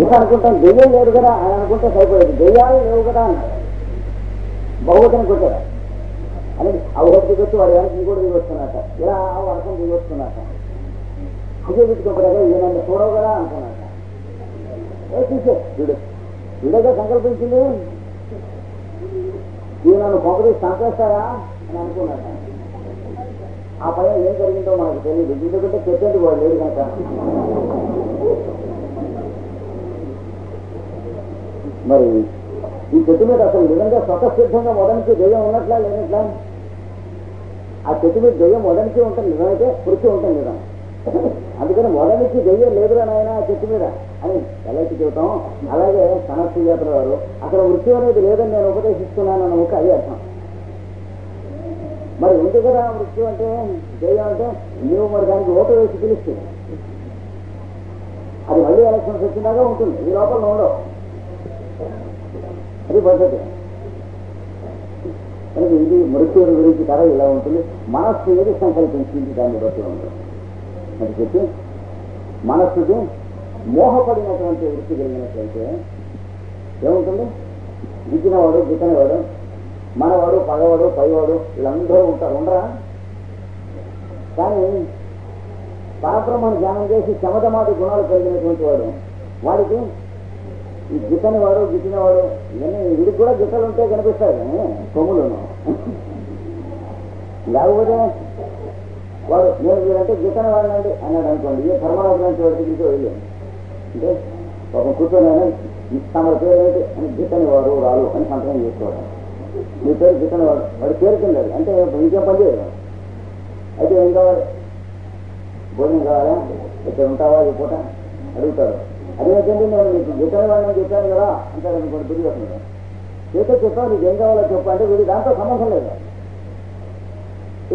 ఇక అనుకుంటాం దెయ్యం లేదు కదా అని అనుకుంటే సరిపోయేది. దెయ్యాలు లేవు కదా అన్నాడు. బహువచనం కొట్టాడు అని అవహతి వచ్చి వాడు వెనక ఇంకోటి దిగొస్తున్నట్ట, ఇలా వర్షం దిగొస్తున్నట్ట. విజయపెట్టుకోకూడగా ఈయనన్ను చూడవు కదా అనుకున్నట్ట. చూసే వీడేగా సంకల్పించింది, ఈయన నన్ను కొంపదీసి చంపేస్తారా అని అనుకున్నట్ట. ఆ పైన ఏం జరిగిందో మనకు తెలియదు, ఎందుకంటే చెప్పేందుకు వాడు లేదు కనుక. మరి ఈ చెట్టు మీద అసలు నిజంగా స్వతసిద్ధంగా మొదనికి దెయ్యం ఉన్నట్లా లేనట్లా? ఆ చెట్టు మీద దెయ్యం మొదనికి ఉంటుంది నిజమైతే, వృత్తి ఉంటుంది నిజం. అందుకని మొదనికి దెయ్యం లేదురా నాయన ఆ చెట్టు మీద అని ఎలాంటి చెబుతాం. అలాగే సనత్సు జాతర వారు అక్కడ వృత్తి అనేది లేదని నేను ఉపదేశిస్తున్నానన్న ఒక అది అర్థం. మరి ఉంది కదా వృత్తి అంటే దెయ్యం అంటే నీవు మరి దానికి ఓటు వేసి పిలుస్తుంది. అది మళ్ళీ ఎలక్షన్స్ వచ్చినాగా ఉంటుంది, ఈ లోపల ఉండవు. అది పద్ధతి. కనుక ఇది మృత్యువుల గురించి కథ ఇలా ఉంటుంది. మనస్సు ఏది సంకల్పించింది దాన్ని బట్టి ఉంటుంది. అది చెప్పి మనస్సుకి మోహపడినటువంటి వృత్తి కలిగినట్లయితే ఏముంటుంది? గిట్టినవాడు గిట్టనివాడు, మనవాడు పగవాడు పైవాడు వీళ్ళందరూ ఉంటారు, ఉండరా? కానీ పరబ్రహ్మను ధ్యానం చేసి శమధమాది గుణాలు కలిగినటువంటి వాడు, వాడికి ఈ గిట్టనివాడు గిట్టినవాడు ఇవన్నీ వీడికి కూడా గిట్టలు ఉంటే కనిపిస్తాయి కానీ కొమ్ములను. లేకపోతే వాడు నేను వీడంటే గిట్టని వాడినండి అన్నాడు అనుకోండి, ఏ ధర్మరాజు లాంటి వాడి దగ్గరికి వెళ్ళి అంటే ఒక కూర్చొని తమ పేరు ఏంటి అని గిట్టని వారు రాలు అని సంతకం చేసుకోవడం. మీ పేరు గిట్టని వాడు, వాడి పేరు కింద అంటే ఇంకేం పని చేయదు. అయితే ఏం కావాలి? భోజనం కావాలా? ఇక్కడ ఉంటావా ఈ పూట అడుగుతాడు. అదేంటంటే నేను మీకు గిట్టని వాడిని చెప్పాను కదా అంటాడు అనుకోండి. తిరిగి వస్తుంది చేత చెప్పావు నీకు ఏం కావాలో చెప్పు అంటే వీడి దాంతో సంబంధం లేదు.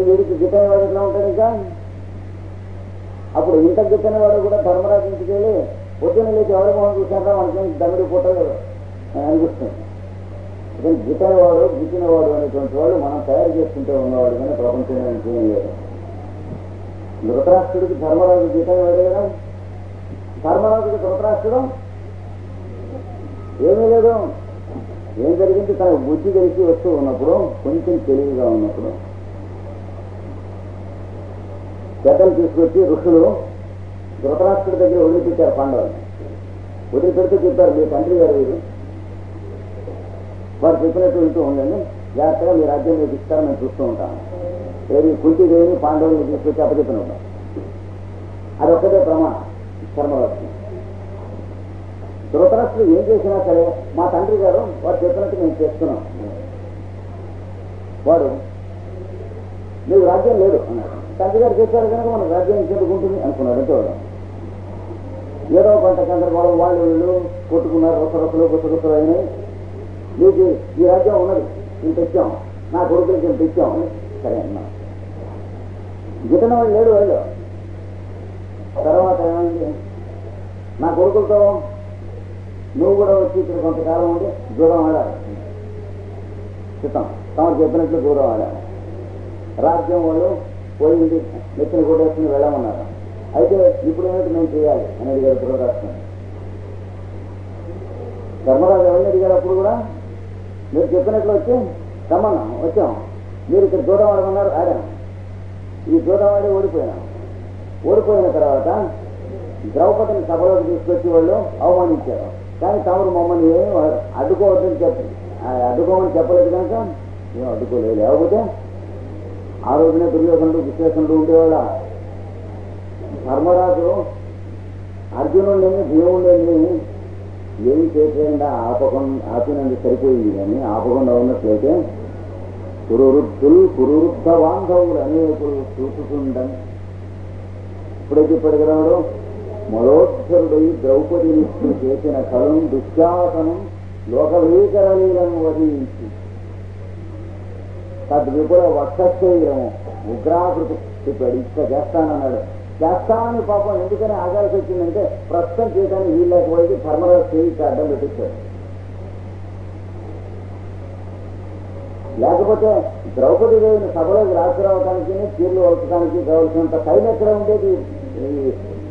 వీడికి గిట్టని వాడు ఎట్లా ఉంటాడు? ఇంకా అప్పుడు ఇంత గిట్టని వాడు కూడా ధర్మరాజు ఇంటికి వెళ్ళి పొద్దున్న లేచి ఎవరి మొహం చూసారా మనకేం దమ్మిడి పుట్టదు అనిపిస్తుంది. కానీ గిట్టనివాడు గిట్టినవాడు అనేటువంటి వాడు మనం తయారు చేసుకుంటూ ఉన్నవాడు కానీ ప్రపంచంలో ఇంకేం లేదు. ధృతరాష్ట్రుడికి ధర్మరాజు గిట్టనివాడే కదా. ధర్మరాజుకి ధృతరాష్ట్రుడు ఏమీ లేదు. ఏం జరిగింది? తన బుద్ధి తెలిసి వస్తూ ఉన్నప్పుడు, కొంచెం తెలివిగా ఉన్నప్పుడు పెద్దలు తీసుకొచ్చి ఋషులు ధృతరాష్ట్రుడి దగ్గర వదిలిపెట్టారు. పాండవులు వదిలిపెడితే చెప్పారు, మీ తండ్రి గారు వీరు, వారు చెప్పినట్టు వింటూ ఉండండి, జాగ్రత్తగా మీ రాజ్యం మీకు ఇస్తారని మేము చూస్తూ ఉంటాము. ఏది కుంతిదేవిని పాండవుని తీసుకొచ్చి అప్పచెప్పిన ఉంటాం. అది ఒక్కటే ప్రమాణం ధర్మరాజు. ధృతరాష్ట్రుడు ఏం చేసినా సరే మా తండ్రి గారు వారు చెప్పినట్టు మేము చేస్తున్నాం. వాడు మీకు రాజ్యం లేదు అన్నాడు. తండ్రి గారు చెప్పారు కనుక మనకు రాజ్యం చెప్పుకుంటుంది అనుకున్నాడు. అంటే వాడు ఏదో కొంత గందరగోళం, వాళ్ళు వీళ్ళు కొట్టుకున్నారు, రొక్కరొక్కలు గుసగుసలు అయినాయి. మీకు ఈ రాజ్యం ఉన్నది, మేము తెచ్చాం, నా కొడుకులకి మేము తెచ్చాం అని సరే అన్నా. గిట్టన వాళ్ళు లేడు. వాళ్ళు తర్వాత ఏమైంది? నా కొడుకులతో నువ్వు కూడా వచ్చి ఇక్కడ కొంతకాలం ఉండి దూరం ఆడాలి, చిత్తం తమకు చెప్పినట్లు దూరం ఆడాలి. రాజ్యం వాళ్ళు పోయింది, నెత్తిన కొట్టేసుకుని వెళ్ళమన్నారు. అయితే ఇప్పుడు ఏమిటి మేము చేయాలి అని అడిగారు ధృతరాష్ట్రుడు. ధర్మరాజు ఎవరిని అడిగారు? అప్పుడు కూడా మీరు చెప్పినట్లు వచ్చి రమ్మన్నాం, వచ్చాం. మీరు ఇక్కడ దూరం ఆడమన్నారు, ఆడాము. ఈ దూరం ఆడి ఓడిపోయినాం. ఓడిపోయిన తర్వాత ద్రౌపదిని సభలోకి తీసుకొచ్చి వాళ్ళు అవమానించారు. కానీ తమరు మమ్మల్ని ఏమి అడ్డుకోవద్దని అడ్డుకోమని చెప్పలేదు కనుక మేము అడ్డుకోలేదు. లేకపోతే ఆ రోజునే దుర్యోధనుడు విశ్లేషణలు ఉండేవాళ్ళ. ధర్మరాజు అర్జునుడిని భీముడిని ఏమి చేయకుండా ఆపినందుకు సరిపోయింది. కానీ ఆపకుండా ఉన్నట్లయితే కురువృద్ధ బాంధవులు అనేకులు చూసుకుండని ఇప్పుడైతే ఇప్పటికరాడు మలోద్ధరుడై ద్రౌపదిని చేసిన కలం దుశ్శాసనం లోకవీకరలీలను వధించి తద్విపుల వక్షశైలము ఉగ్రాకృతి చెప్పాడు. ఇట్లా చేస్తానన్నాడు. చేస్తానని పాపం ఎందుకని ఆగాల్సి వచ్చిందంటే ప్రస్తుతం చేయడానికి వీళ్ళకపోయి ధర్మరాజు చేయికి అడ్డం పెట్టించాడు. లేకపోతే ద్రౌపది దేవిని సభలోకి రాసుకురావడానికి, చీరలు వలచడానికి కావలసినంత టైం ఎక్కడ ఉండేది?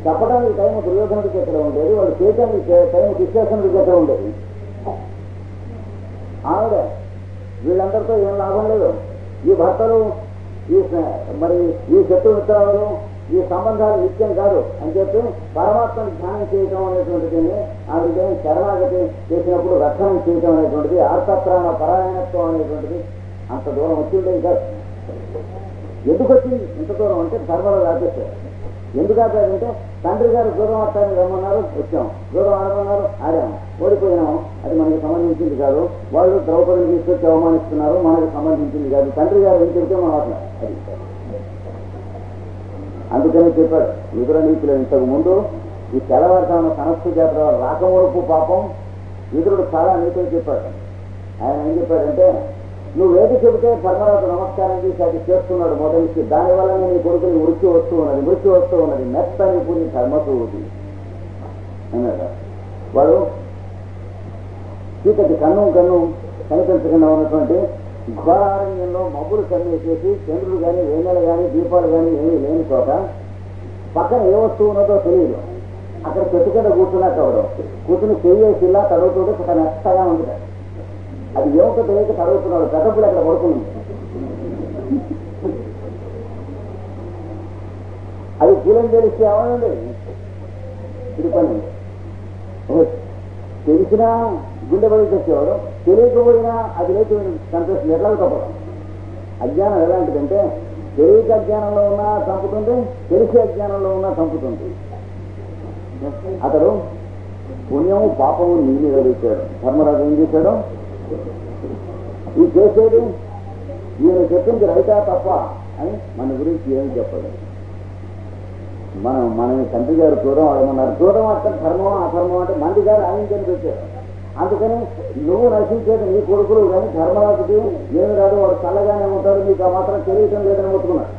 చెప్పడానికి టైం దుర్యోధనుడికి ఎక్కడ ఉండేది, వాళ్ళు చేయడానికి టైం దుశ్శాసనుడికి ఎక్కడ ఉండేది. ఆవిడ వీళ్ళందరితో ఏం లాభం లేదు. ఈ భర్తలు మరి ఈ శత్రు మిత్రాలు ఈ సంబంధాలు నిత్యం కాదు అని చెప్పి పరమాత్మని ధ్యానం చేయటం అనేటువంటిది, ఆవిడకి శరణాగతి చేసినప్పుడు రక్షణ చేయటం అనేటువంటిది, ఆర్తత్రాణ పరాయణత్వం అనేటువంటిది అంత దూరం వచ్చిండేది కాదు. ఎందుకు వచ్చింది ఇంత దూరం అంటే ధర్మరాజు ఆపేశారు. ఎందుకు ఆపారంటే తండ్రి గారు దూరం ఆడటానికి రమ్మన్నారు, వచ్చాం. దూరం ఆడమన్నారు, ఆడాము. ఓడిపోయినాము. అది మనకి సంబంధించింది కాదు. వాళ్ళు ద్రౌపదిని తీసుకొచ్చి అవమానిస్తున్నారు, మనకు సంబంధించింది కాదు. తండ్రి గారు ఏం చెబితే మనం అట్లా అది. అందుకని చెప్పాడు విదుర నీతిలో ఇంతకు ముందు ఈ తెల్లవారుతాన సనస్సు జాతర రాకమూడపు పాపం విదురుడు చాలా నీతిలో చెప్పాడు. ఆయన ఏం చెప్పాడంటే, నువ్వేది చెబితే ధర్మరాజు నమస్కారం చేసి అది చేస్తున్నాడు మొదలుకి, దానివల్లనే నీ కొడుకుని మృత్యు వస్తూ ఉన్నది మెత్తని పూని ధర్మసూది అన్నాడు. వాడు చీకటి కన్ను కనిపించకుండా ఉన్నటువంటి ఘోరారణ్యంలో మబ్బులు కన్నేసేసి చంద్రుడు కానీ వేణెలు కానీ దీపాలు కానీ ఏమీ లేని చోట పక్కన ఏ వస్తువు ఉన్నదో తెలియదు. అక్కడ చెట్టు కింద కూర్చున్నట్టు అవడం, కూర్చుని చెయ్యేసిల్లా తడుగుతుంటే ఒక మెత్తగా ఉంది. అది ఏమిటో తెలియక తడుగుతున్నాడు. పెద్దప్పుడు అక్కడ పడుతుంది. అది పూలం తెలిస్తే ఏమనండి ఇది పని. తెలిసినా గుండె పడి తెచ్చేవాడు, తెలియకపోయినా అది లేచి సంతోషం ఎట్లా తప్పదు. అజ్ఞానం ఎలాంటిదంటే తెలియక అజ్ఞానంలో ఉన్నా చంపుతుంది, తెలిసి అజ్ఞానంలో ఉన్నా చంపుతుంది. అతడు పుణ్యము పాపము నీళ్ళు కలిగాడు. ధర్మరాజు ఏం చేశాడు, ఈ చేసేది ఈయన చెప్పింది రైతా తప్ప అని మన గురించి ఏమి చెప్పాడు. మన తండ్రి గారు చూడడం అడగమన్నారు. చూడడం అర్థం ధర్మం అధర్మం అంటే మంది గారు ఆయించని పెట్టారు. అందుకని నువ్వు నశించేది నీ కొడుకులు కానీ ధర్మరాజుకి ఏమి రాదు, వాడు చల్లగానే ఉంటాడు, నీకు ఆ మాత్రం తెలియటం లేదని మొత్తుకున్నాడు.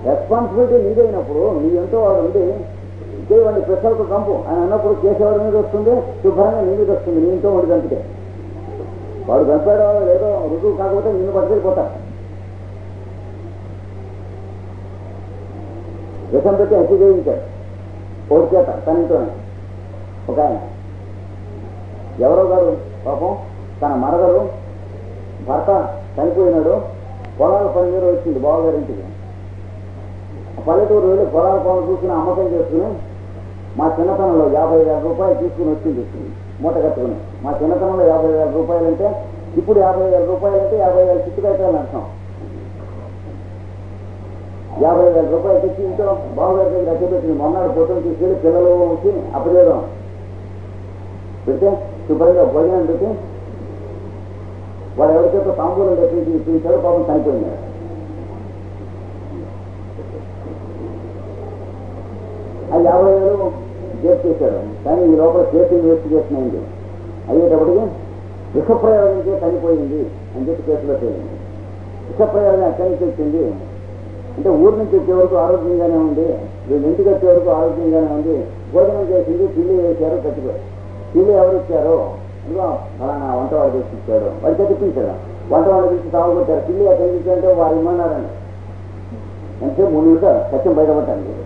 రెస్పాన్సిబిలిటీ నీదైనప్పుడు నీ ఎంతో వాడు ఉండి ఇదేవాడిని ప్రజలకు కంపు అని అన్నప్పుడు చేసేవాడి మీద వస్తుంది, శుభ్రంగా నీ మీద వస్తుంది. నీ ఇంట్లో వాడు కంపితే వాడు చంపాడో లేదో రుజువు కాకపోతే నిన్ను పట్టుకెళ్ళిపోతాడు. విషం పెట్టి హత్య చేయించాడు ఒకటి చేత తన ఇంట్లోనే. ఒక ఆయన ఎవరో గారు పాపం తన మరదలు భర్త చనిపోయినాడు, పొలాల పని మీద వచ్చింది బావగారింటికి. పల్లెటూరు వెళ్ళి పొలాల పనులు చూసుకుని అమ్మకం చేసుకుని మా చిన్నతనంలో 50,000 రూపాయలు తీసుకుని వచ్చింది మూట కట్టుకుని. మా చిన్నతనంలో 50,000 రూపాయలు అంటే ఇప్పుడు 50,000 రూపాయలు అంటే 50,000 చిట్టుకాయలు అంటాం. 50,000 రూపాయలు తెచ్చి ఇంట్లో బావగారి దగ్గర అట్టి పెట్టింది. మొన్నడు పొద్దున తీసుకెళ్ళి పిల్లలు వచ్చి అప్పచేయడం పెడితే శుభ్రంగా భోజనం పెట్టి వాడు ఎవరికైతే తాంబూలం తెప్పించి ఇప్పించాడో పాపం చనిపోయినాడు. ఆ 50,000 జేబు చేశాడు. కానీ ఈ లోపల కేసు ఇన్వెస్టిగేషన్ అయింది. అయ్యేటప్పటికి విషప్రయోగంకే చనిపోయింది అని చెప్పి కేసులో తేలింది. విషప్రయోగం ఎక్కడి నుంచి వచ్చింది అంటే ఊరి నుంచి వచ్చే వరకు ఆరోగ్యంగానే ఉంది, వీళ్ళు ఇంటికి వచ్చే వరకు ఆరోగ్యంగానే ఉంది. భోజనం చేసింది, పిల్లి వేశారు, చచ్చిపోయారు. పిల్లి ఎవరు ఇచ్చారో ఇదిగో ఫలానా వంటవాడు చేసి ఇచ్చాడు, వాడికి తెప్పించాడు. వంటవాడు తీసి తాగుకొచ్చారు. పిల్లి ఎక్కడి నుంచి అంటే వారు ఇమ్మన్నారండి. ఎంతసేపు 3 నిమిషాలు సత్యం బయటపడ్డాను.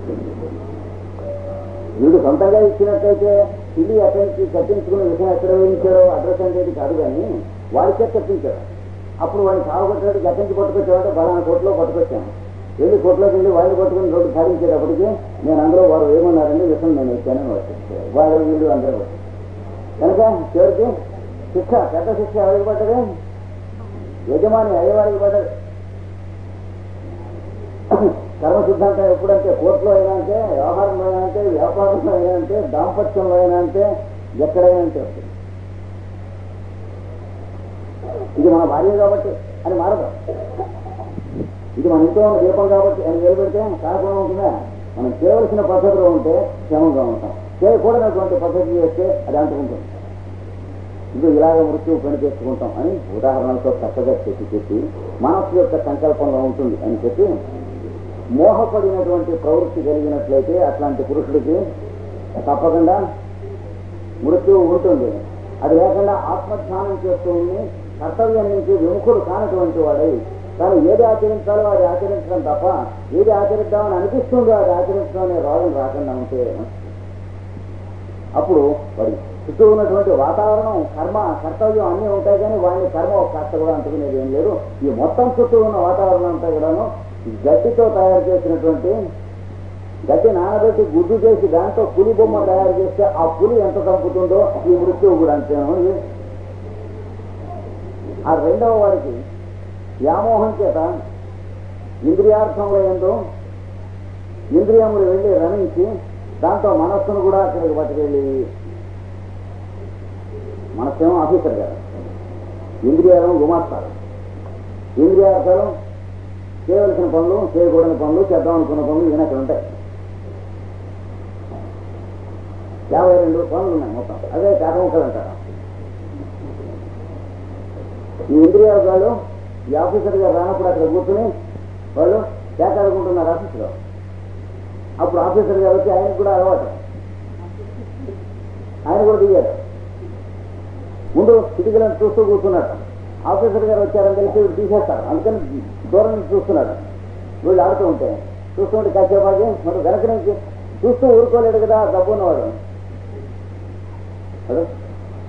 వీడు సొంతంగా ఇచ్చినట్లయితే పిల్లి ఎక్కడి నుంచి కట్టించుకున్న విషయం ఎక్కడ వేయించాడో అడ్రస్ అనేది కాదు, కానీ వాడికే తప్పించాడు. అప్పుడు వాడిని తాగుకొచ్చాడు. ఎక్కడి నుంచి పట్టుకొచ్చాడంటే ఫలానా కోట్లో పట్టుకొచ్చాను. వెళ్ళి కోట్లోకి వెళ్ళి వాడిని పట్టుకుని రోడ్డు సాధించేటప్పటికి నేను అందులో వారు ఏమన్నారండి విషయం నేను ఇచ్చానని వచ్చేసి వాళ్ళు వీళ్ళు అందరూ వచ్చి కనుక చివరికి శిక్ష పెద్ద శిక్ష ఎవరికి పడ్డది, యజమాని అయ్యేవారికి పడ్డది. కర్మ సిద్ధాంతం ఎప్పుడంటే కోర్టులో అయినా అంటే, వ్యవహారంలో అయినా అంటే, వ్యాపారంలో అయినా అంటే, దాంపత్యంలో అయినా అంటే, ఎక్కడైనా అంటే వస్తుంది. ఇది మన భార్య కాబట్టి అని మారదు. ఇది మన ఇంట్లో ఉన్న దీపం కాబట్టి అని నిలబెడితే కాకుండా ఉంటుందా? మనం చేయవలసిన పద్ధతిలో ఉంటే క్షేమంగా ఉంటాం, చేయకూడనటువంటి పద్ధతి చేస్తే అది అంటుకుంటుంది. ఇది ఇలాగ మృత్యువు పని చేసుకుంటాం అని ఉదాహరణలతో చక్కగా చెప్పి మనస్సు యొక్క సంకల్పంలో ఉంటుంది అని చెప్పి మోహపడినటువంటి ప్రవృత్తి కలిగినట్లయితే అట్లాంటి పురుషుడికి తప్పకుండా మృత్యువు ఉంటుంది. అది లేకుండా ఆత్మధ్యానం చేస్తూ ఉండి కర్తవ్యం నుంచి విముఖుడు కానటువంటి వాడై కానీ ఏది ఆచరించాలో అది ఆచరించడం తప్ప ఏది ఆచరిద్దామని అనిపిస్తుందో అది ఆచరించడం అనే రోగం రాకుండా ఉంటే అప్పుడు వాడి చుట్టూ ఉన్నటువంటి వాతావరణం, కర్మ, కర్తవ్యం అన్నీ ఉంటాయి, కానీ వాడిని కర్మ ఒక కాస్త కూడా అంటుకునేది ఏం లేదు. ఈ మొత్తం చుట్టూ ఉన్న వాతావరణం అంతా కూడాను గడ్డితో తయారు చేసినటువంటి, గడ్డి నానబెట్టి గుడ్డు చేసి దాంతో పులి బొమ్మ తయారు చేస్తే ఆ పులి ఎంత చంపుతుందో ఈ మృత్యువు కూడా అంతేను. ఆ రెండవ వాడికి వ్యామోహం చేత ఇంద్రియార్థంలో ఏందో ఇంద్రియములు వెళ్ళి రమించి దాంతో మనస్సును కూడా అక్కడికి పట్టుకెళ్ళి, మనస్సేమో ఆఫీసర్ కదా, ఇంద్రియాలను గుమాస్తారు. ఇంద్రియార్థాలు చేయవలసిన పనులు, చేయకూడని పనులు, చేద్దాం అనుకున్న పనులు ఈయన అక్కడ ఉంటాయి. 52 పనులు ఉన్నాయి మొత్తం. అదే కర్మముఖలు అంటారు. ఈ ఇంద్రియాలు ఈ ఆఫీసర్ గారు రానప్పుడు అక్కడ కూర్చుని వాళ్ళు చేకాడుకుంటున్నారు ఆఫీసులో. అప్పుడు ఆఫీసర్ గారు వచ్చి ఆయనకు కూడా అలవాటు, ఆయన కూడా దిగారు. ముందు కిటికీలను చూస్తూ కూర్చున్నాడు. ఆఫీసర్ గారు వచ్చారని తెలిసి వీళ్ళు తీసేస్తారు, అందుకని దూరం నుంచి చూస్తున్నాడు. వీళ్ళు ఆడుతూ ఉంటే చూస్తుంటే కాసేపాకి మరి వెనక నుంచి చూస్తూ ఊరుకోలేడు కదా డబ్బు ఉన్నవాడు.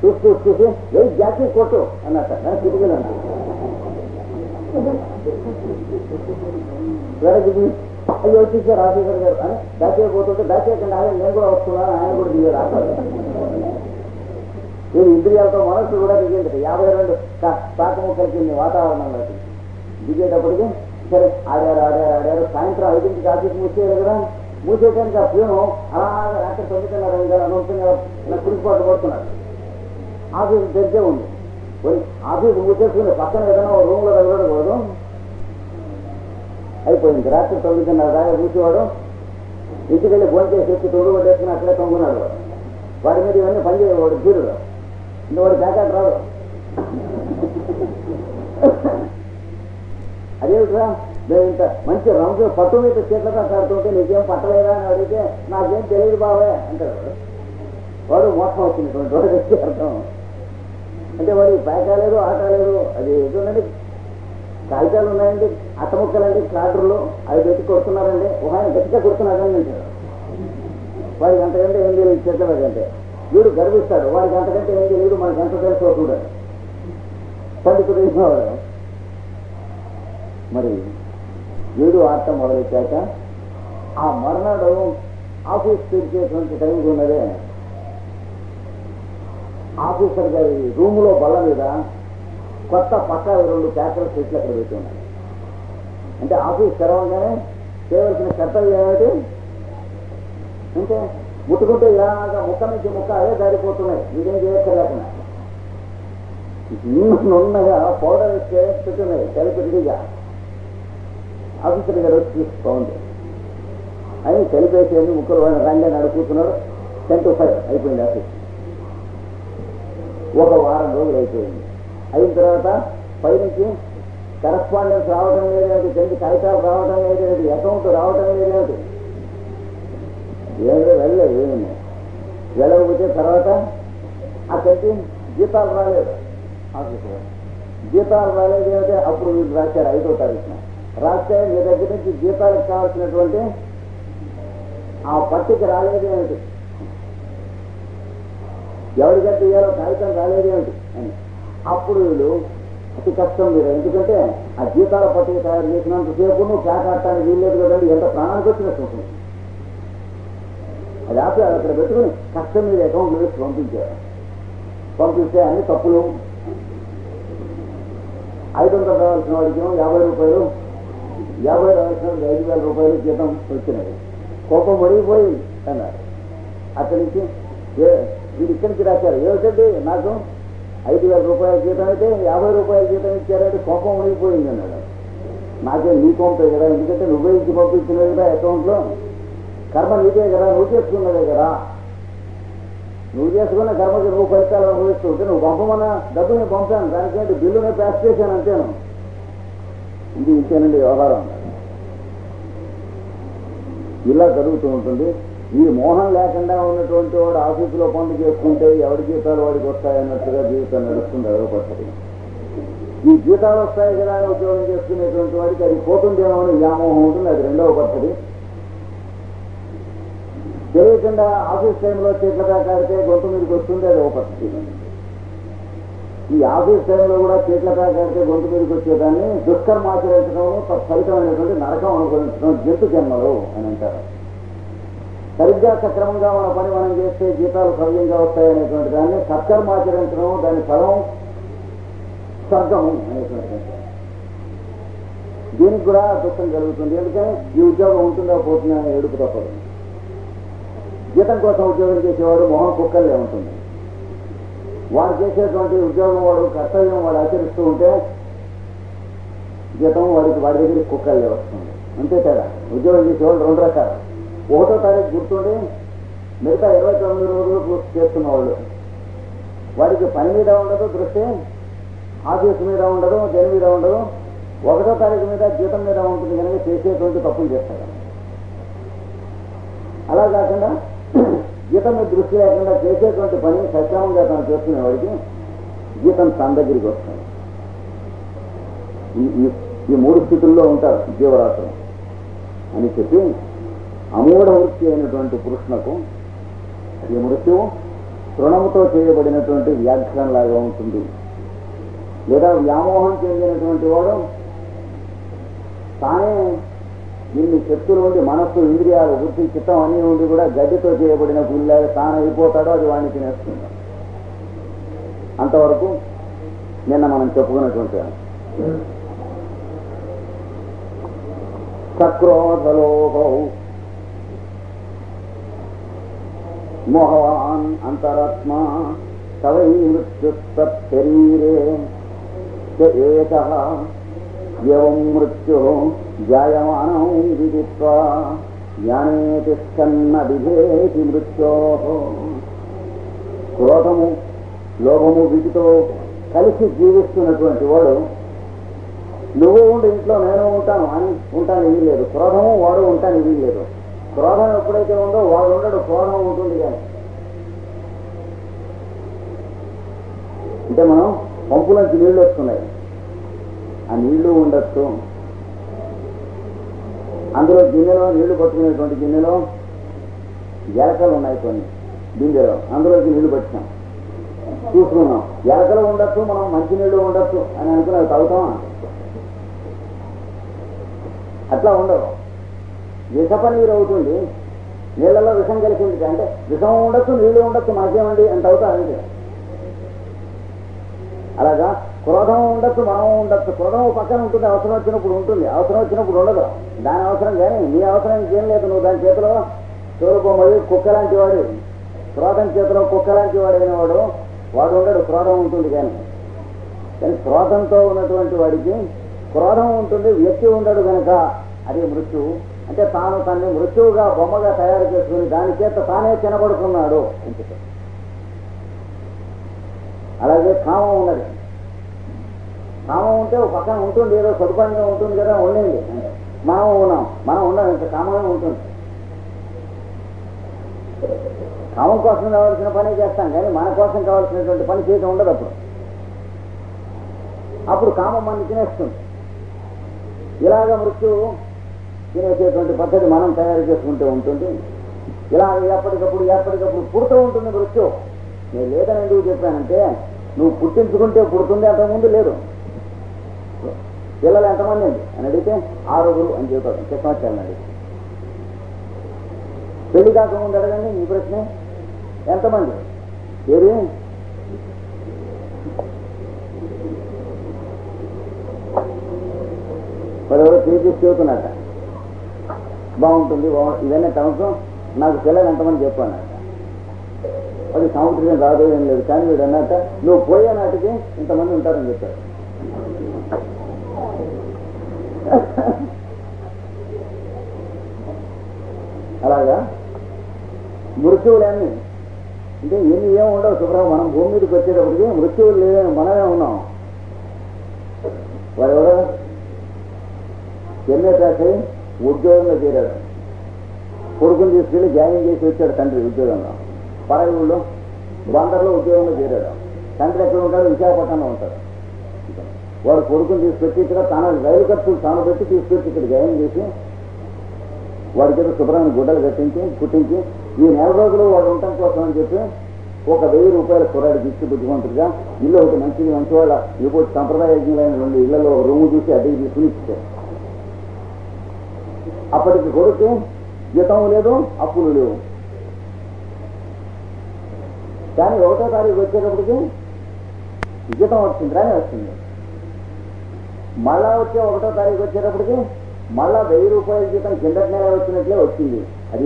చూస్తూ చూసి వెయ్యి జాకీ కొట్టు అన్నట్ట కిటికీలు అన్న వెనక్కి అయ్యో వచ్చేసారు ఆఫీసర్ గారు అని దాచేయకపోతుంటే దాచేయకుండా ఆయన నేను కూడా వస్తున్నాను, ఆయన కూడా దిగారు ఆపాలి. వీళ్ళు ఇంద్రియాలతో మనస్సు కూడా దిగేది 52 పాకముక్కల కింద వాతావరణంలోకి దిగేటప్పటికి సరే ఆడారు. సాయంత్రం 5ంటికి ఆఫీస్ మూసేయాలి కదా, మూసేయడానికి ఆ ప్యూను అలాగే రాత్రి 9:30 అనుకుంటున్నా ఇలా కురిసిపాటు పడుతున్నాడు. ఆఫీసు తెరిచే ఉంది. ఆఫీసు మూసేసుకుని పక్కన ఏదైనా రూమ్లో తగలకూడదు. అయిపోయింది. రాత్రి 9:30 దాకా కూర్చోవాడు. ఇంటికి వెళ్ళి భోజనం చేసి వచ్చి తోడు కొట్టేసుకుని అక్కడే తొంగున్నాడు. వాడి మీద ఇవన్నీ పనిచేయవాడు తీరుడు. ఇంకా వాడు బ్యాకాట్ రాడు. అదేమిట్రా నేను ఇంత మంచి రంగు పట్టు మీద చేతులతో కాడుతుంటే నీకేం పట్టలేదా అని అడిగితే నాకేం తెలియదు బావే అంటాడు. వాడు మోసం వచ్చినటువంటి వాడు వ్యక్తి అర్థం. అంటే వాడికి ప్యాకా లేదు, ఆట లేదు. అది ఏదోనండి కాగితాలు ఉన్నాయండి, అట్టముక్కలండి, క్లాడర్లు అవి పెట్టి కొడుతున్నారండి. ఒక ఆయన గట్టిగా కొడుతున్నాడని అంటాడు. వాడికి అంతకంటే ఏం తెలియదు చేతుల కంటే. వీడు గర్విస్తాడు, వాడికి అంతకంటే ఏం తెలియదు, మనకి ఎంత తెలుసో చూడాలి పండితుడు వాడు. మరి వీడు ఆట మొదలెట్టాక ఆ మర్నాడు ఆఫీస్ తెరిచేటువంటి టైంకి ఉన్నదే ఆఫీసర్ గారి రూములో బల్ల మీద కొత్త పక్కా 2 పేపర్ సెట్లు అక్కడ పెట్టి ఉన్నాయి. అంటే ఆఫీస్ తెరవగానే చేయవలసిన కర్తవ్యం ఏమిటి అంటే ముట్టుకుంటే ఇలాగా ముక్క నుంచి ముక్క అదే దారిపోతున్నాయి. ఇదేం చేయక్కర్లేకుండా నున్నగా పౌడర్ వేస్తే పెట్టున్నాయి కలిపిడిగా. ఆఫీసర్ గారు వచ్చి బాగుంది అని కలిపేసేది ముక్కలు వాడిని రండి అడుగుతున్నాడు. 10 to 5 అయిపోయింది ఆఫీస్. 1 వారం రోజులు అయిపోయింది. అయిన తర్వాత పైనుంచి కరస్పాండెన్స్ రావడం లేదేమిటి, 2 కాగితాలు రావడం లేదేమిటి, అకౌంట్ రావడం లేదేమిటి, ఏదో వెళ్ళలేదు. ఏమి వెళ్ళకపోతే తర్వాత అక్కడికి జీతాలు రాలేదు. ఆఫీసులో జీతాలు రాలేదు ఏమిటి, అప్పుడు వీళ్ళు రాశారు 5వ తారీఖున. రాస్తే మీ దగ్గర నుంచి జీతాలకు కావాల్సినటువంటి ఆ పట్టిక రాలేదు ఏమిటి, ఎవరికంటే ఇవ్వాలో కాగితం రాలేదు ఏమిటి అని. అప్పుడు వీళ్ళు అతి కష్టం మీరు, ఎందుకంటే ఆ జీతాల పట్టిక తయారు చేసినంతసేపు నువ్వు పేకాడటానికి వీల్లేదు కదండి, ఎంత ప్రాణానికి వచ్చినట్టు ఉంటుంది. అది ఆపి అక్కడ పెట్టుకుని కష్టం మీద అకౌంట్లు వేసి పంపించారు. పంపిస్తే అన్ని తప్పులు. 500 రావాల్సిన వాడికి 50 రూపాయలు, 50 రావాల్సిన వాడికి 5,000 రూపాయలు జీతం వచ్చినాయి. కోపం మురిగిపోయింది అన్నారు. అక్కడి నుంచి వీడు ఇక్కడి నుంచి రాశారు, ఏమిటండి నాకు 5,000 రూపాయల జీతం అయితే 50 రూపాయల జీతం ఇచ్చారంటే కోపం మునిగిపోయింది అన్నాడు. నాకేం నీ కోపే కదా, ఎందుకంటే నువ్వే ఇచ్చి పంపించినవి కదా అకౌంట్లో, కర్మ నీదే కదా, నువ్వు చేసుకున్నదే కదా, నువ్వు చేసుకున్న కర్మకి నువ్వు ఫలితాలు అనుభవిస్తూ ఉంటే నువ్వు పంపమన్న డబ్బు నేను పంపాను, దానికేంటి బిల్లునే ప్యాస్ చేశాను అంతేను. ఇది ఇంతేనండి వ్యవహారం. ఇలా జరుగుతూ ఉంటుంది. ఈ మోహం లేకుండా ఉన్నటువంటి వాడు ఆఫీసులో పనులు చేసుకుంటే ఎవరి జీతాలు వాడికి వస్తాయన్నట్టుగా జీవితం నడుస్తుంది. అదో పద్ధతి. ఈ జీతాలు వస్తాయి కదా అని ఉద్యోగం చేసుకునేటువంటి వాడికి అది పోతుందేమో అని వ్యామోహం ఉంటుంది. అది రెండవ పద్ధతి. తెలియకుండా ఆఫీస్ టైంలో చీట్ల కాకాడితే గొంతు మీదకి వస్తుంది, అది ఒక పద్ధతి. ఈ ఆఫీస్ టైంలో కూడా చీట్ల కాకాడితే గొంతు మీదకి వచ్చేదాన్ని దుష్కర్మ ఆచరించడం, ఫలితమైనటువంటి నరకం అనుభవించడం జంతు జన్మలు అని అంటారు. సరిగ్గా సక్రమంగా మన పని మనం చేస్తే జీతాలు సవ్యంగా వస్తాయనేటువంటి దాన్ని సత్కర్మ ఆచరించడం, దాని ఫలం స్వర్గము అనేటువంటి. దీనికి కూడా దుఃఖం కలుగుతుంది. ఎందుకని ఈ ఉద్యోగం ఉంటుందా పోతుందా అని ఏడుపు తప్పదు. జీతం కోసం ఉద్యోగం చేసేవాడు మొహం కుక్కల్లే ఉంటుంది. వాడు చేసేటువంటి ఉద్యోగం వాడు కర్తవ్యం వాడు ఆచరిస్తూ ఉంటే జీతం వాడి దగ్గరికి కుక్కల్లే వస్తుంది. అంతే తేడా. ఉద్యోగం చేసేవాళ్ళు రెండు రకాలు. 1వ తారీఖు గుర్తుండి మిగతా 29 రోజులు పూర్తి చేస్తున్న వాళ్ళు, వాడికి పని మీద ఉండదు దృష్టి, ఆఫీసు మీద ఉండదు, దేని మీద ఉండదు. 1వ తారీఖు మీద జీతం మీద ఉంటుంది కనుక చేసేటువంటి తప్పులు చేస్తాడు. అలా కాకుండా జీతం మీద దృష్టి లేకుండా చేసేటువంటి పని సక్రమంగా తను చేసుకునే వాడికి జీతం తన దగ్గరికి వస్తుంది. ఈ 3 స్థితుల్లో ఉంటారు జీవరాశులు అని చెప్పి అమూఢ వృత్తి అయినటువంటి పురుషునకు ఈ మృత్యువు తృణముతో చేయబడినటువంటి వ్యాఖ్యానంలాగా ఉంటుంది. లేదా వ్యామోహం చెందినటువంటి వాడు తానే ఇన్ని శక్తులు ఉండి మనస్సు, ఇంద్రియాలు, బుద్ధి, చిత్తం అన్నీ ఉండి కూడా గడ్డితో చేయబడిన పుల్లాగా తాను అయిపోతాడో అది వాడిని తినేస్తుంది. అంతవరకు నిన్న మనం చెప్పుకున్నటువంటి సక్రోధలోభౌ మోహవాన్ అంతరాత్మా తవై మృత్యుశరీరే ఏకః ఏవం మృత్యు జాయమానం విదిత్వా జ్ఞానే తిష్టన్న విధేతి మృత్యోః. క్రోధము, లోభము వీటితో కలిసి జీవిస్తున్నటువంటి వాడు నువ్వు ఉండి ఇంట్లో నేను ఉంటాను అని ఉంటాను ఇది లేదు. క్రోధము వాడు ఉంటాను ఇది లేదు. క్రోధం ఎప్పుడైతే ఉందో వాడు ఉండడు, క్రోధం ఉంటుంది. కానీ అంటే మనం పంపులోంచి నీళ్లు వస్తున్నాయి, ఆ నీళ్లు ఉండొచ్చు. అందులో గిన్నెలో నీళ్లు పట్టుకునేటువంటి గిన్నెలో ఎలకలు ఉన్నాయి కొన్ని బిందెలో, అందులోకి నీళ్లు పట్టినాం చూసుకున్నాం. ఎలకలు ఉండొచ్చు, మనం మంచినీళ్ళు ఉండొచ్చు అని అనుకుని అవి తాగుతామా? అట్లా ఉండవు. విషపనీరు అవుతుంది, నీళ్లలో విషం కలిసింది. అంటే విషం ఉండొచ్చు, నీళ్లు ఉండొచ్చు, మనకేమండి అని అవుతారండి. అలాగా క్రోధం ఉండొచ్చు, మనం ఉండొచ్చు. క్రోధం పక్కన ఉంటుంది, అవసరం వచ్చినప్పుడు ఉంటుంది, అవసరం వచ్చినప్పుడు ఉండదు. దాని అవసరం కానీ నీ అవసరానికి ఏం లేదు. నువ్వు దాని చేతిలో తోలుకోమది కుక్క లాంటి వాడు, క్రోధం చేతిలో కుక్క లాంటి వాడైన వాడు ఉండడు, క్రోధం ఉంటుంది. కానీ క్రోధంతో ఉన్నటువంటి వాడికి క్రోధం ఉంటుంది, వ్యక్తి ఉండడు కనుక అది మృత్యువు. అంటే తాను తన్ని మృత్యువుగా బొమ్మగా తయారు చేసుకుని దాని చేత తానే తినబడుతున్నాడు అని చెప్పారు. అలాగే కామం ఉన్నది. కామం ఉంటే ఒక పక్కన ఉంటుంది, ఏదో సదుపాయంగా ఉంటుంది కదా, ఉండండి అంటే మనం ఉన్నాం, మనం ఉండం, ఇంత కామమే ఉంటుంది. కామం కోసం కావాల్సిన పని చేస్తాం కానీ మన కోసం కావాల్సినటువంటి పని చేయటం ఉండదు. అప్పుడు కామం మనని తినేస్తుంది. ఇలాగ మృత్యువు తినేసేటువంటి పద్ధతి మనం తయారు చేసుకుంటూ ఉంటుంది. ఇలా ఎప్పటికప్పుడు పుడుతూ ఉంటుంది మృత్యు. నేను లేదని ఎందుకు చెప్పానంటే, నువ్వు పుట్టించుకుంటే పుడుతుంది, అంతకుముందు లేదు. పిల్లలు ఎంతమంది అండి అని అడిగితే 6 అని చెప్తాడు. చెప్పాను అడిగి పెళ్లి కాకముందు అడగండి ఈ ప్రశ్న, ఎంతమంది ఏది పదవరు చేసి చెబుతున్నట్ట. బాగుంటుంది, ఇవన్నీ సంవత్సరం నాకు పిల్లలు ఎంతమంది చెప్పానట. అది సంవత్సరం రాదు ఏం లేదు. కానీ వీడు అన్నట్ట నువ్వు పోయే నాటికి ఇంతమంది ఉంటారని చెప్పారు. అలాగా మృత్యువులన్నీ అంటే ఎన్ని ఏమి ఉండవు శుభ్రం. మనం భూమి మీదకి వచ్చేటప్పటికి మృత్యువులు లేదని మనమే ఉన్నాం. వాడెవడో ఎంఏ పాస్ అయి ఉద్యోగంలో చేరాడు. కొడుకుని తీసుకెళ్ళి జాయిన్ చేసి వచ్చాడు తండ్రి ఉద్యోగంలో. పరగూళ్ళలో బందర్లో ఉద్యోగంలో చేరాడు. తండ్రి ఎక్కడ ఉంటాడు? విశాఖపట్నంలో ఉంటాడు. వాడు కొడుకుని తీసుకొచ్చి ఇక్కడ తాను రైలు ఖర్చులు తాను పెట్టి తీసుకొచ్చి ఇక్కడ జాయిన్ చేసి వాడికి ఏదో శుభ్రాన్ని గుడ్డలు కట్టించి కుట్టించి ఈ నెల రోజులు వాడు ఉండటం కోసం అని చెప్పి ఒక 1000 రూపాయల కుర్రాడికి ఇచ్చి బుద్ధిమంతుడిగా ఇల్లు ఒకటి మంచి వాళ్ళ ఇప్పుడు సంప్రదాయజ్ఞులైన 2 ఇళ్లలో రూము చూసి అద్దెకి తీసుకుని ఇచ్చారు. అప్పటికి కొడుకు జీతం లేదు, అప్పులు లేవు. కానీ 1వ తారీఖు వచ్చేటప్పటికి జీతం వచ్చింది, రాని వచ్చింది. మళ్ళా వచ్చే 1వ తారీఖు వచ్చేటప్పటికి మళ్ళా 1000 రూపాయల జీతం కిందటి నెల వచ్చినట్లే వచ్చింది. అది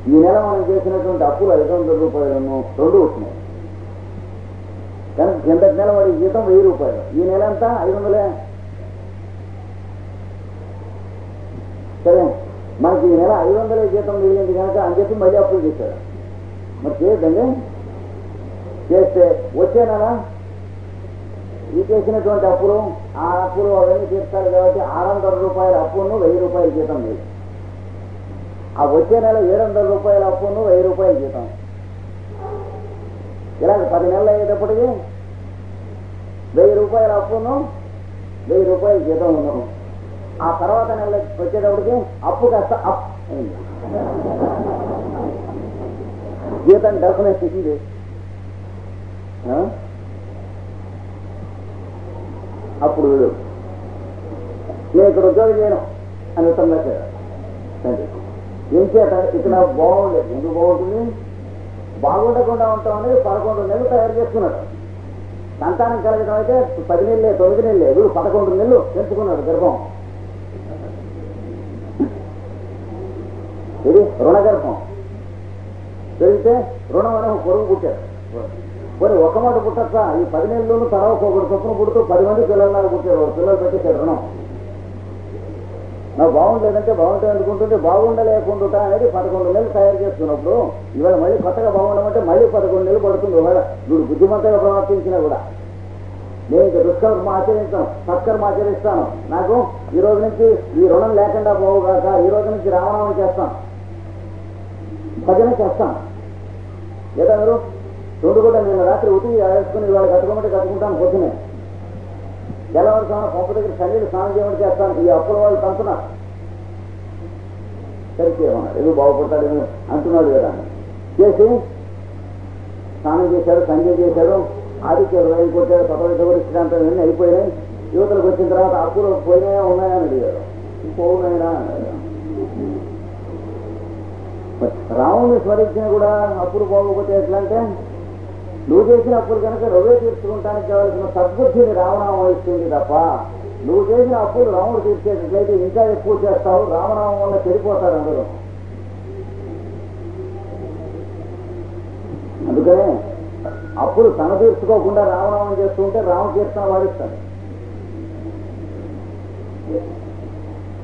ఈ నెల మనం చేసినటువంటి అప్పులు 500 రూపాయలను 2 వచ్చినాయి. కనుక కిందటి నెల వాడి జీతం 1000 రూపాయలు, ఈ నెల అంతా 500. సరే, మనకి ఈ నెల 500 జీతం మిగిలింది కనుక అని చెప్పి మళ్ళీ అప్పులు చేశాడు. మరి చేయొద్దండి. చేస్తే వచ్చే నెల ఈ చేసినటువంటి అప్పులు ఆ అప్పులు అవన్నీ తీర్చాలి కాబట్టి 600 రూపాయల అప్పును 1000 రూపాయల జీతం లేదు. ఆ వచ్చే నెల 700 రూపాయల అప్పును 1000 రూపాయల జీతం. ఇలాగ 10 నెలలు అయ్యేటప్పటికి 1000 రూపాయల అప్పును 1000 రూపాయల జీతం ఉన్నాం. ఆ తర్వాత నెల వచ్చేటప్పటికి అప్పు కాస్త అప్ అయింది, జీతం డెఫినెట్ ఇది. అప్పుడు నేను ఇక్కడ ఉద్యోగం చేయను అని ఉత్తరంగా చేయాలి. ఏం చేత ఇక్కడ బాగుండేది. ఎందుకు బాగుంటుంది? బాగుండకుండా ఉంటాం అనేది 11 నెలలు తయారు చేసుకున్నాడు. సంతానం కలగడం అయితే 10 నెలలే 9 నెలలే, వీడు 11 నెలలు పెంచుకున్నాడు గర్భం. ఇది రుణగర్భం. పెరిగితే రుణం అనే పొరుగు పుట్టారు. పోనీ ఒక్క మాట పుట్టచ్చా? ఈ 10 నెలల్లోనూ ఒకటి చొప్పున పుడుతూ 10 మంది పిల్లల్లాగా పుట్టారు. పిల్లలు పెట్టేశారు రుణం. నాకు బాగుండలేదంటే బాగుంటుంది అనుకుంటుంటే బాగుండలేకుండా అనేది 11 నెలలు తయారు చేస్తున్నప్పుడు ఇవాళ మళ్ళీ కొత్తగా బాగుండమంటే మళ్ళీ 11 నెలలు పడుతుంది. ఒకవేళ వీడు బుద్ధిమంతంగా ప్రవర్తించినా కూడా నేను ఇక దుష్కర్మ ఆచరిస్తాను, సత్కర్మ ఆచరిస్తాను, నాకు ఈ రోజు నుంచి ఈ రుణం లేకుండా పోవుగాక, ఈ రోజు నుంచి రామనామం చేస్తాను, భజన చేస్తాను. లేదా మీరు 2 కూడా నేను రాత్రి ఉతికి వేసుకుని ఇవాళ కట్టుకోమంటే కట్టుకుంటాను. పొద్దునే తెల్లవారుసాన పంపు దగ్గర చన్నీళ్ళు స్నానం చేయమని చేస్తాను. ఈ అప్పుల వాళ్ళు తంతున్నారు. సరిచేయమన్నాడు. ఏదో బాగుపడతాడు అంటున్నాడు కదా. చేసి స్నానం చేశాడు, సంజయ్ చేశాడు, ఆదిత్యుడు రైలు కొట్టాడు, కొత్త సిద్ధాంతం ఇవన్నీ అయిపోయినాయి. యువతలకు వచ్చిన తర్వాత అప్పులు పోయినాయా ఉన్నాయా అని అడిగాడు. పోయినాయినా అన్నాడు. రాముని స్మరించిన కూడా అప్పులు పోకపోతే ఎట్లా అంటే, నువ్వు చేసిన అప్పులు కనుక నువ్వే తీర్చుకుంటానికి కావాల్సిన సద్బుద్ధిని రామనామం ఇస్తుంది తప్ప, నువ్వు చేసిన అప్పులు రాముడు తీర్చేటట్లయితే ఇంకా ఎక్కువ చేస్తావు. రామనామం వల్ల చెడిపోతారు అందరూ. అందుకనే అప్పులు తన తీర్చుకోకుండా రామనామం చేస్తూ ఉంటే రామకీర్తన వాడిస్తాడు.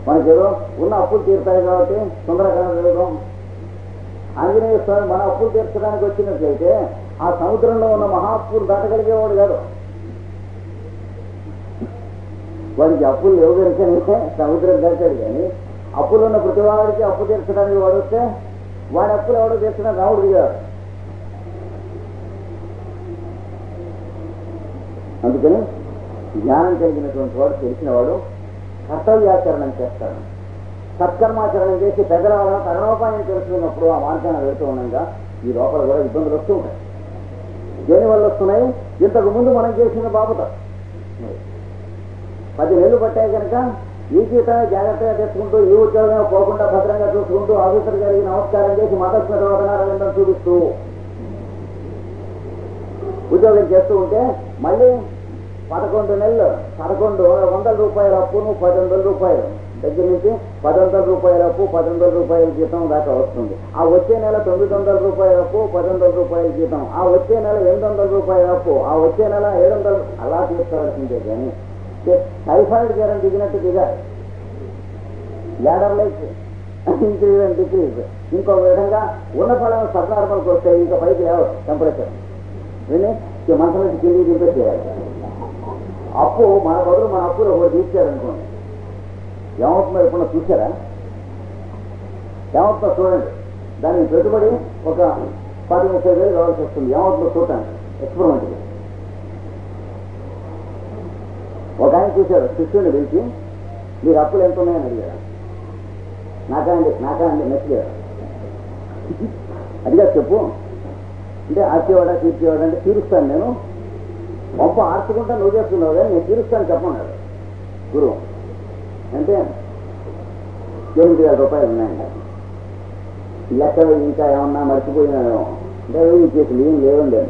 మనకేదో ఉన్న అప్పులు తీరుతాయి కాబట్టి సుందరకాండ చదవడం. ఆంజనేయ స్వామి మన అప్పులు తీర్చడానికి వచ్చినట్లయితే ఆ సముద్రంలో ఉన్న మహా అప్పులు దాటగలిగేవాడు కాదు. వాడికి అప్పులు లేవు కనుకనే సముద్రం దాటాడు. కానీ అప్పులు ఉన్న ప్రతి వాడికి అప్పు తీర్చడానికి వాడు వస్తే వాడి అప్పులు ఎవడో తీర్చడానికి రాముడు దిగాడు. అందుకని జ్ఞానం కలిగినటువంటి వాడు, తెలిసిన వాడు కర్తవ్యాచరణం చేస్తాడు. సత్కర్మాచరణం చేసి పెద్దల వల్ల తరుణోపాయం తెలుసుకున్నప్పుడు ఆ మార్గాన్ని వెళ్తూ ఉండగా ఈ లోపల కూడా ఇబ్బందులు వస్తూ ఉంటాయి. దేనివల్ల వస్తున్నాయి? ఇంతకు ముందు మనం చేసిన బాబుతో 10 నెలలు పట్టాయి కనుక ఈ జీతాన్ని జాగ్రత్తగా తెచ్చుకుంటూ, ఈ ఉద్యోగం పోకుండా భద్రంగా చూసుకుంటూ, ఆఫీసర్ గారికి నమస్కారం చేసి మతస్మరణ చూపిస్తూ ఉద్యోగం చేస్తూ ఉంటే మళ్ళీ 11 నెలలు 1100 రూపాయల అప్పును 1800 రూపాయలు దగ్గర నుంచి 1800 రూపాయల అప్పు 1800 రూపాయల జీతం దాకా వస్తుంది. ఆ వచ్చే నెల 900 రూపాయల అప్పు 1800 రూపాయల జీతం, ఆ వచ్చే నెల 800 రూపాయల అప్పు, ఆ వచ్చే నెల 700 అలా తీసుకోవాల్సిందే. కానీ టైఫాయిడ్ జ్వరం దిగినట్టు దిగాలి. Ladder like increase and decrease. ఇంకో విధంగా ఉన్న ఫలం సబ్నార్మల్కి వస్తే ఇంకా పైకి లేవు టెంపరేచర్ విని మనసు నుంచి కిందికి దింపే చేయాలి. అప్పు మన బదులు మన అప్పులు ఒకటి తీర్చారనుకోండి, ఏమవుతుందో ఎప్పుడన్నా చూసారా? ఏమవుతుందో చూడండి. దానికి పెట్టుబడి ఒక 10-30 వేలు కావాల్సి వస్తుంది. ఏమవుతుందో చూడటానికి ఎక్స్పెరిమెంట్కి. ఒక ఆయన చూశాడు, శిష్యుడిని పిలిచి మీరు అప్పులు ఎంత ఉన్నాయని అడిగాడు. నాకండి నచ్చలేదు. అడిగా చెప్పు అంటే ఆర్చేవాడా తీర్చేవాడా అంటే తీరుస్తాను నేను, గొప్ప ఆర్చుకుంటా నువ్వు చేస్తున్నావు కానీ నేను తీరుస్తాను చెప్పన్నాడు గురువు. అంటే 8,000 రూపాయలు ఉన్నాయండి. లెక్కలు ఇంకా ఏమన్నా మర్చిపోయినాడేమో అంటే ఈ కేసులు ఏం లేవండి.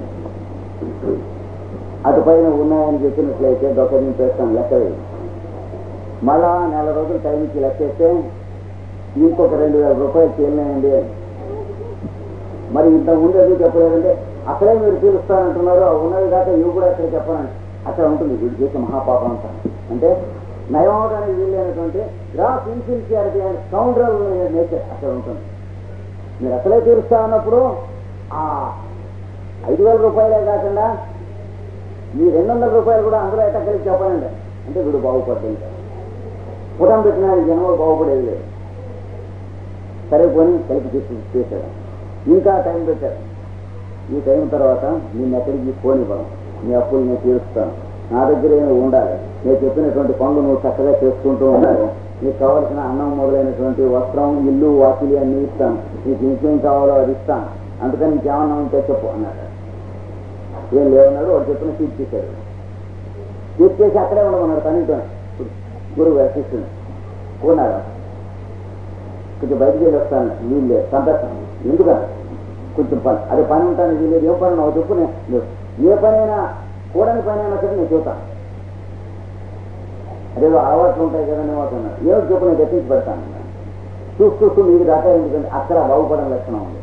అటుపైన ఉన్నాయని చెప్పినట్లయితే దొక్కని చేస్తాను లెక్క వేయి. మళ్ళా నెల రోజులు టైంకి లెక్కేస్తే ఇంకొక 2,000 రూపాయలు తేలినాయండి. మరి ఇంతకుముందు ఎందుకు చెప్పలేదంటే అక్కడే మీరు తీరుస్తానంటున్నారు, ఉన్నది కాక ఇవి కూడా అక్కడ చెప్పనండి. అక్కడ ఉంటుంది వీడు చేసే మహాపాపం అంతా. అంటే నయం అవడానికి వీలైనటువంటి గ్రాఫ్ ఇన్సిన్సియారిటీ అండ్ స్కౌండ్రల్ నేచర్ అక్కడ ఉంటుంది. మీరు అసలే తీరుస్తా ఉన్నప్పుడు ఆ 5,000 రూపాయలే కాకుండా మీ 200 రూపాయలు కూడా అందులో ఎట్ట కలిసి చెప్పనండి అంటే వీడు బాగుపడ్డా. ఇంకా పుటం పెట్టిన జనం బాగుపడేది లేదు. సరే పోనీ కలిపి చేశాడు. ఇంకా టైం పెట్టారు. ఈ టైం తర్వాత నేను ఎక్కడికి పోనివ్వను, నీ అప్పులు నేను తీరుస్తాను, నా దగ్గర ఉండాలి, నేను చెప్పినటువంటి పనులు నువ్వు చక్కగా చేసుకుంటూ ఉండాలి, నీకు కావాల్సిన అన్నం మొదలైనటువంటి వస్త్రం ఇల్లు వాకిలి అన్ని ఇస్తాను, నీకు ఇంకేం కావాలో అది ఇస్తాను, అందుకని నీకేమన్నా ఉంటే చెప్పు అన్నాడు. ఏం లేవన్నాడు. వాడు చెప్పిన సీట్ తీశాడు. సీట్ చేసి అక్కడే ఉండమన్నాడు. తనతో గురువు గారు శిష్యుని కొన్నాడు. కొంచెం బయటికి వెళ్ళి వస్తాను, వీళ్ళు లేదు సంతోషం ఎందుకన్నా కొంచెం పని, అదే పని ఉంటాను వీళ్ళు ఏం పని నాకు చెప్పు, నేను ఏ పనైనా కూడని పని అయినా సరే నేను చూస్తాను, అదేదో అలవాట్లు ఉంటాయి కదా నేను అవుతున్నాను, ఏమిటి చెప్పు నేను తెప్పించి పెడతాను. చూస్తూ మీకు దాకా ఎందుకంటే అక్కడ బాగుపడడం లక్షణం ఉంది.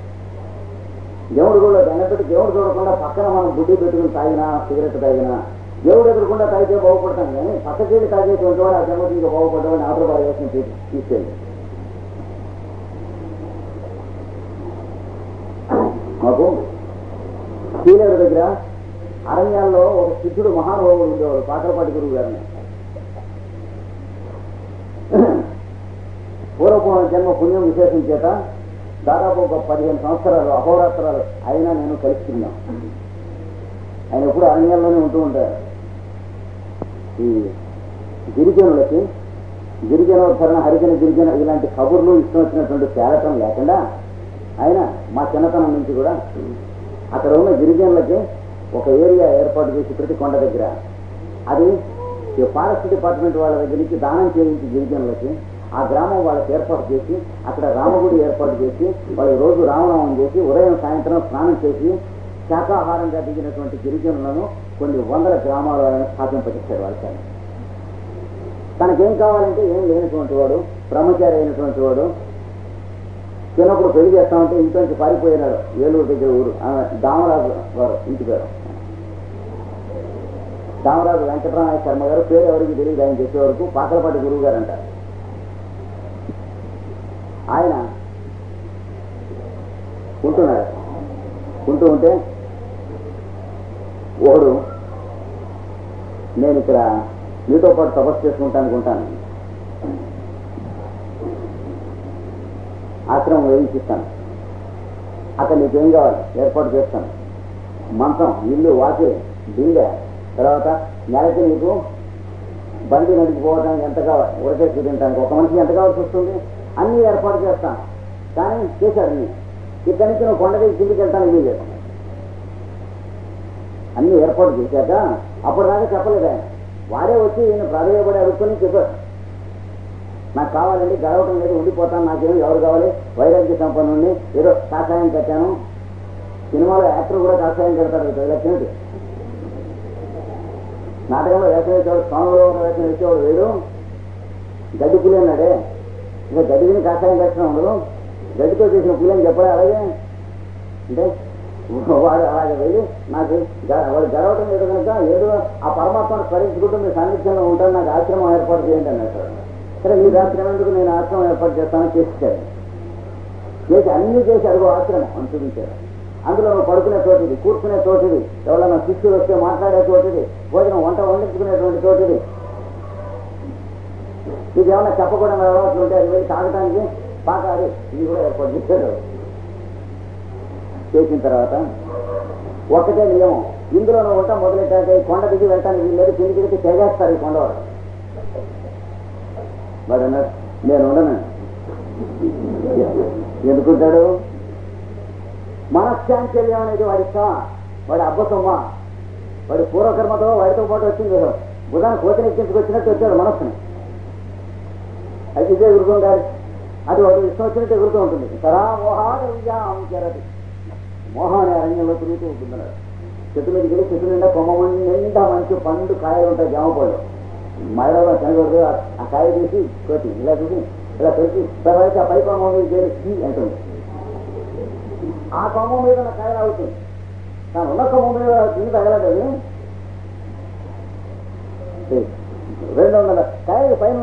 దేవుడు కూడా దండపెట్టి దేవుడు చూడకుండా పక్కన మనం బుడ్డి పెట్టుకుని తాగినా సిగరెట్ తాగినా దేవుడు ఎదురకుండా తాగితే బాగుపడతాను, కానీ పక్కకెళ్ళి తాగేటువంటి వాడు ఆ జన్మకి ఇంకా బాగుపడ్డామని ఆటోబాగా వేసిన తీసుకెళ్ళి మాకు శ్రీనగర్ దగ్గర అరణ్యాల్లో ఒక సిద్ధుడు మహానుభావుడు ఉండేవాడు, పాకరపాటి గురువు గారిని. పూర్వపూర్వ జన్మ పుణ్యం విశేషం చేత దాదాపు ఒక 15 సంవత్సరాలు అహోరాత్రాలు అయినా నేను కలుసుకున్నాం. ఆయన ఎప్పుడు అరణ్యాల్లోనే ఉంటూ ఉంటారు. ఈ గిరిజనులకి గిరిజనోద్ధరణ హరిజన గిరిజన ఇలాంటి కబుర్లు ఇష్టం వచ్చినటువంటి తేలటం లేకుండా ఆయన మా చిన్నతనం నుంచి కూడా అక్కడ ఉన్న గిరిజనులకి ఒక ఏరియా ఏర్పాటు చేసి ప్రతి కొండ దగ్గర అది ఫారెస్ట్ డిపార్ట్మెంట్ వాళ్ళ దగ్గర నుంచి దానం చేయించి గిరిజనులకి ఆ గ్రామం వాళ్ళకి ఏర్పాటు చేసి అక్కడ రామగుడి ఏర్పాటు చేసి వాళ్ళకి రోజు రామనామం చేసి ఉదయం సాయంత్రం స్నానం చేసి శాకాహారంగా దిగినటువంటి గిరిజనులను కొన్ని 100 గ్రామాలను స్థాపింపజేశాడు వాళ్ళకి. తనకేం కావాలంటే ఏం లేనటువంటి వాడు, బ్రహ్మచారి అయినటువంటి వాడు. చిన్నప్పుడు పెళ్లి చేస్తామంటే ఇంటి నుంచి పారిపోయినాడు. ఏలూరు దగ్గర ఊరు దామరాజు గారు ఇంటి పేరు దామరాజు వెంకటరామయ్య శర్మ గారు. పేరు ఎవరికి తెలియదు ఆయన చేసే వరకు. పాకలపాటి గురువు గారు అంటారు. ఆయన ఉంటున్నాడు. ఉంటూ ఉంటే ఓడు నేను ఇక్కడ మీతో పాటు తపస్సు చేసుకుంటానికి ఉంటాను, ఆశ్రమం వేయించిస్తాను, అక్కడ నీకేం కావాలి ఏర్పాటు చేస్తాను, మంచం ఇల్లు వాకి బిందె, తర్వాత నెలకి నీకు బండి నడిచిపోవడానికి ఎంత కావాలి, ఉడకేసి తింటానికి ఒక మనిషి ఎంత కావాల్సి వస్తుంది, అన్నీ ఏర్పాటు చేస్తాను. కానీ చేశాడు నీ ఇక్కడి నుంచి నువ్వు కొండకి కిందికి వెళ్తాను ఇల్లు చేస్తాను. అన్నీ ఏర్పాటు చేశాక అప్పుడు దాకా చెప్పలేదు ఆయన. వాడే వచ్చి ఈయన ప్రాధాన్యపడి అడుక్కొని చెప్పారు, నాకు కావాలండి, గడవటం లేదు, ఉండిపోతాను, నాకేమో ఎవరు కావాలి, వైరాగ్య సంపన్నుండి ఏదో కాషాయం కట్టాను. సినిమాలో యాక్టర్ కూడా కాషాయం కడతాడు, లక్ష్మికి నాటకంలో వేషం వేసేవాడు, స్వామిలో వేషం వేసేవాడు వేడు, గడ్డి పులి అన్నాడే, ఇంకా గడ్డిని కాషాయం కట్టడం ఉండదు, గడ్డితో చేసిన పులి అని చెప్పలే. అలాగే అంటే వాడు అలాగే వెళ్ళి నాకు వాడు గడవటం లేదు కనుక ఏదో ఆ పరమాత్మను స్మరించుకుంటూ మీ సాన్నిధ్యంలో ఉంటాను, నాకు ఆశ్రమం ఏర్పాటు చేయండి అన్నట్టు. సరే మీ ఆశ్రమం ఎందుకు, నేను ఆశ్రమం ఏర్పాటు చేస్తానని చేసేసాడు. చేసి అన్నీ చేసి అడుగు ఆశ్రమం అని చూపించాడు. అందులో నువ్వు పడుకునే చోటిది, కూర్చునే చోటిది, ఎవరైనా శిష్యులు వస్తే మాట్లాడే చోటిది, భోజనం వంట వండించుకునేటువంటి చోటిది, ఇది ఏమన్నా చెప్పకూడదు అలవాట్లు ఉంటే అది వెళ్ళి తాగటానికి పాకాలి, ఇది కూడా ఏర్పాటు చేశాడు. చేసిన తర్వాత ఒకటే నియమం, ఇందులోనూ ఉంటా మొదలెట్టాక ఈ కొండ దిగి వెళ్తాను వీళ్ళేది కింది దిగితే తెగేస్తారు ఈ కొండవాడు. వాడు అన్నాడు నేను ఉండను. ఎందుకుంటాడు? మనశ్చాంచల్యం అనేది వాడి ఇష్టమా, వాడి అబ్బసమ్మా, వాడి పూర్వకర్మతో వాడితో పాటు వచ్చింది. బుధాన్ని కోతిని ఎక్కించుకొచ్చినట్టు వచ్చాడు మనస్సుని. అది ఇదే ఎగురుతుండాలి, అది వాడు ఇష్టం వచ్చినట్టు ఎగురుతూ ఉంటుంది. తరా మోహారతి మోహం అనే అరణ్యంలో తిరుగుతూ ఉంటున్నాడు. చెట్టు మీదకి వెళ్ళి చెట్టు నిండా కొమ్మ నిండా మంచి పండు కాయలు ఉంటాయి, జామ పళ్ళు. మహిళలో చనిపోదు. ఆ కాయ తీసి కోతి ఇలా చూసి ఇలా పెట్టి తర్వాత ఆ పై కొమ్మ మీద చేసి అంటుంది. ఆ కొమ్మ మీద ఉన్న కాయ అవుతుంది, తాను ఉన్న కొమ్మ మీద తిని తగలదు. 200 కాయలు పైన